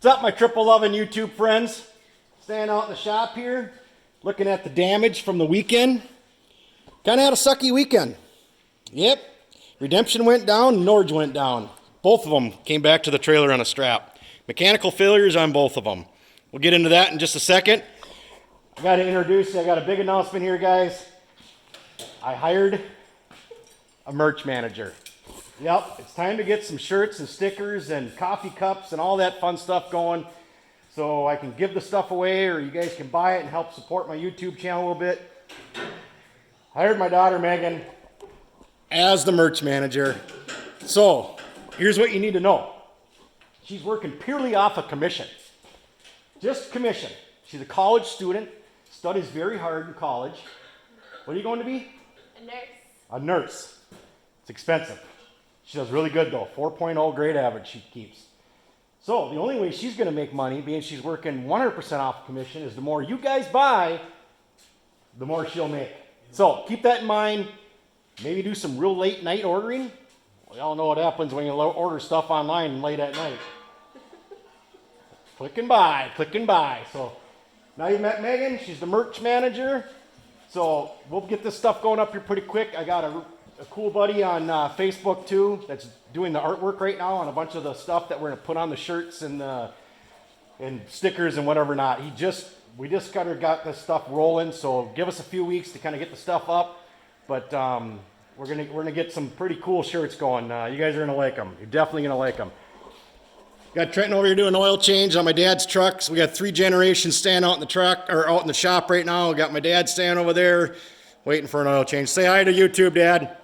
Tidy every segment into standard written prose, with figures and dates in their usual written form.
What's up, my Triple Lovin' YouTube friends? Standing out in the shop here, looking at the damage from the weekend. Kind of had a sucky weekend. Yep, Redemption went down, Norge went down. Both of them came back to the trailer on a strap. Mechanical failures on both of them. We'll get into that in just a second. I got to introduce you. I got a big announcement here, guys. I hired a merch manager. Yep, it's time to get some shirts and stickers and coffee cups and all that fun stuff going so I can give the stuff away or you guys can buy it and help support my YouTube channel a little bit. I hired my daughter Megan as the merch manager. So here's what you need to know. She's working purely off of commission. Just commission. She's a college student, studies very hard in college. What are you going to be? A nurse. A nurse. It's expensive. She does really good though, 4.0 grade average she keeps. So the only way she's going to make money, being she's working 100% off commission, is the more you guys buy, the more she'll make. So keep that in mind. Maybe do some real late night ordering. We all know what happens when you order stuff online late at night. Click and buy, click and buy. So now you met Megan, she's the merch manager. So we'll get this stuff going up here pretty quick. I got a cool buddy on Facebook too that's doing the artwork right now on a bunch of the stuff that we're going to put on the shirts and stickers and whatever not. We just kind of got this stuff rolling, so give us a few weeks to kind of get the stuff up. But we're gonna get some pretty cool shirts going. You guys are gonna like them. You're definitely gonna like them. Got Trenton over here doing an oil change on my dad's truck. So we got 3 generations standing out in the truck or out in the shop right now. We got my dad standing over there waiting for an oil change. Say hi to YouTube, Dad.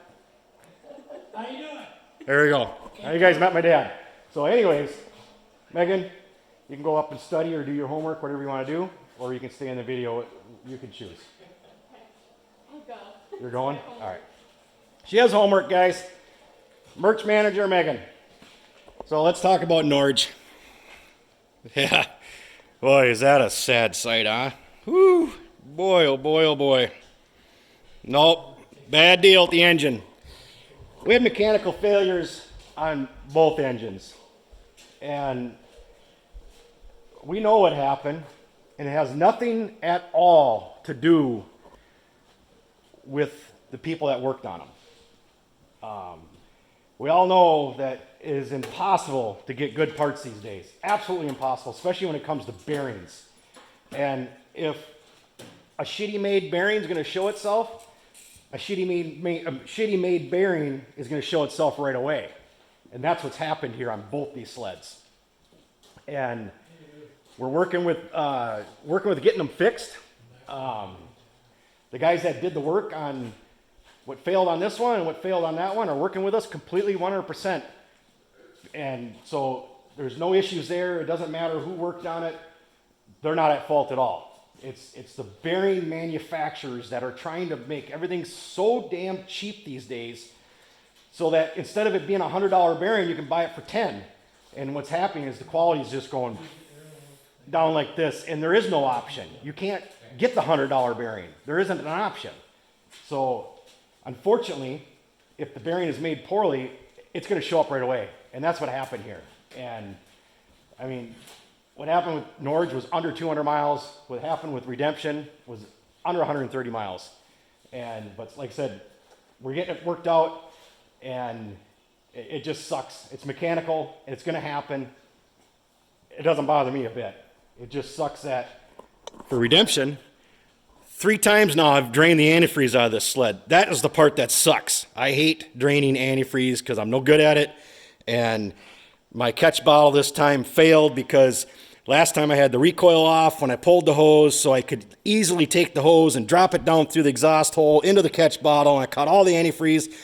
How you doing? There we go. Now you guys met my dad. So anyways, Megan, you can go up and study or do your homework, whatever you want to do, or you can stay in the video. You can choose. I'll go. You're going? All right. She has homework, guys. Merch manager, Megan. So let's talk about Norge. Yeah. Boy, is that a sad sight, huh? Whew. Boy, oh boy, oh boy. Nope. Bad deal at the engine. We had mechanical failures on both engines. And we know what happened. And it has nothing at all to do with the people that worked on them. We all know that it is impossible to get good parts these days. Absolutely impossible, especially when it comes to bearings. And if a shitty made bearing is going to show itself, a shitty made bearing is going to show itself right away. And that's what's happened here on both these sleds. And we're working with getting them fixed. The guys that did the work on what failed on this one and what failed on that one are working with us completely 100%. And so there's no issues there. It doesn't matter who worked on it. They're not at fault at all. It's the bearing manufacturers that are trying to make everything so damn cheap these days so that instead of it being a $100 bearing, you can buy it for 10. And what's happening is the quality is just going down like this, and there is no option. You can't get the $100 bearing. There isn't an option. So unfortunately, if the bearing is made poorly, it's going to show up right away. And that's what happened here. And I mean, what happened with Norge was under 200 miles. What happened with Redemption was under 130 miles. But like I said, we're getting it worked out, and it just sucks. It's mechanical, and it's going to happen. It doesn't bother me a bit. It just sucks that for Redemption, 3 times now I've drained the antifreeze out of this sled. That is the part that sucks. I hate draining antifreeze because I'm no good at it. And my catch bottle this time failed because last time I had the recoil off when I pulled the hose, so I could easily take the hose and drop it down through the exhaust hole into the catch bottle, and I caught all the antifreeze.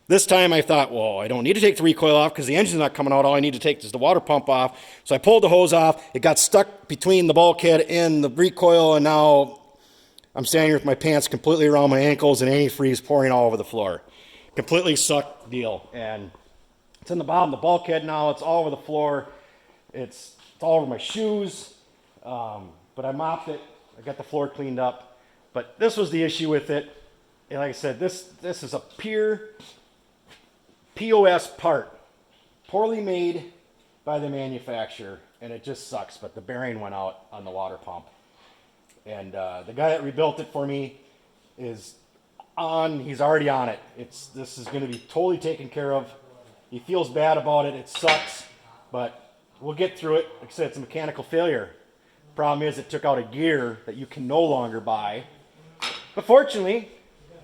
This time I thought, well, I don't need to take the recoil off because the engine's not coming out. All I need to take is the water pump off. So I pulled the hose off. It got stuck between the bulkhead and the recoil, and now I'm standing here with my pants completely around my ankles and antifreeze pouring all over the floor. Completely sucked deal. And it's in the bottom of the bulkhead now. It's all over the floor. It's all over my shoes. But I mopped it. I got the floor cleaned up. But this was the issue with it. And like I said, this is a pure POS part. Poorly made by the manufacturer. and it just sucks. But the bearing went out on the water pump, and the guy that rebuilt it for me is on. He's already on it. This is going to be totally taken care of. He feels bad about it. It sucks, but we'll get through it. Like I said, it's a mechanical failure. Problem is, it took out a gear that you can no longer buy. But fortunately,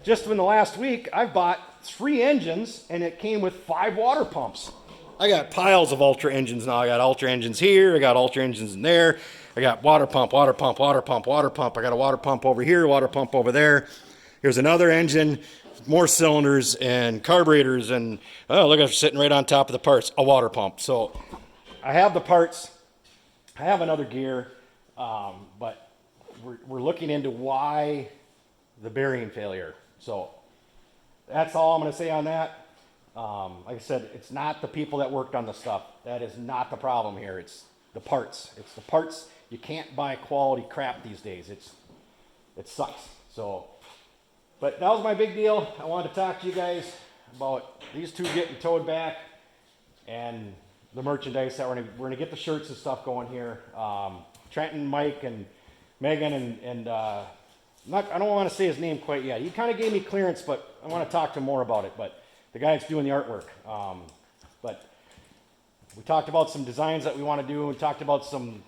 just in the last week, I've bought 3 engines, and it came with 5 water pumps. I got piles of Ultra engines now. I got Ultra engines here. I got Ultra engines in there. I got water pump, water pump, water pump, water pump. I got a water pump over here, water pump over there. Here's another engine, more cylinders and carburetors, and oh, look, I'm sitting right on top of the parts, a water pump. So I have the parts. I have another gear, but we're looking into why the bearing failure. So that's all I'm going to say on that. Like I said, it's not the people that worked on the stuff. That is not the problem here. It's the parts. It's the parts. You can't buy quality crap these days. It sucks. So, but that was my big deal. I wanted to talk to you guys about these 2 getting towed back and the merchandise that we're gonna get the shirts and stuff going here. Trenton, Mike, and Megan, and I don't want to say his name quite yet. He kind of gave me clearance, but I want to talk to him more about it. But the guy that's doing the artwork. But we talked about some designs that we want to do. We talked about some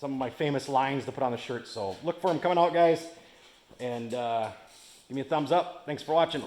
of my famous lines to put on the shirt. So look for them coming out, guys. And give me a thumbs up. Thanks for watching.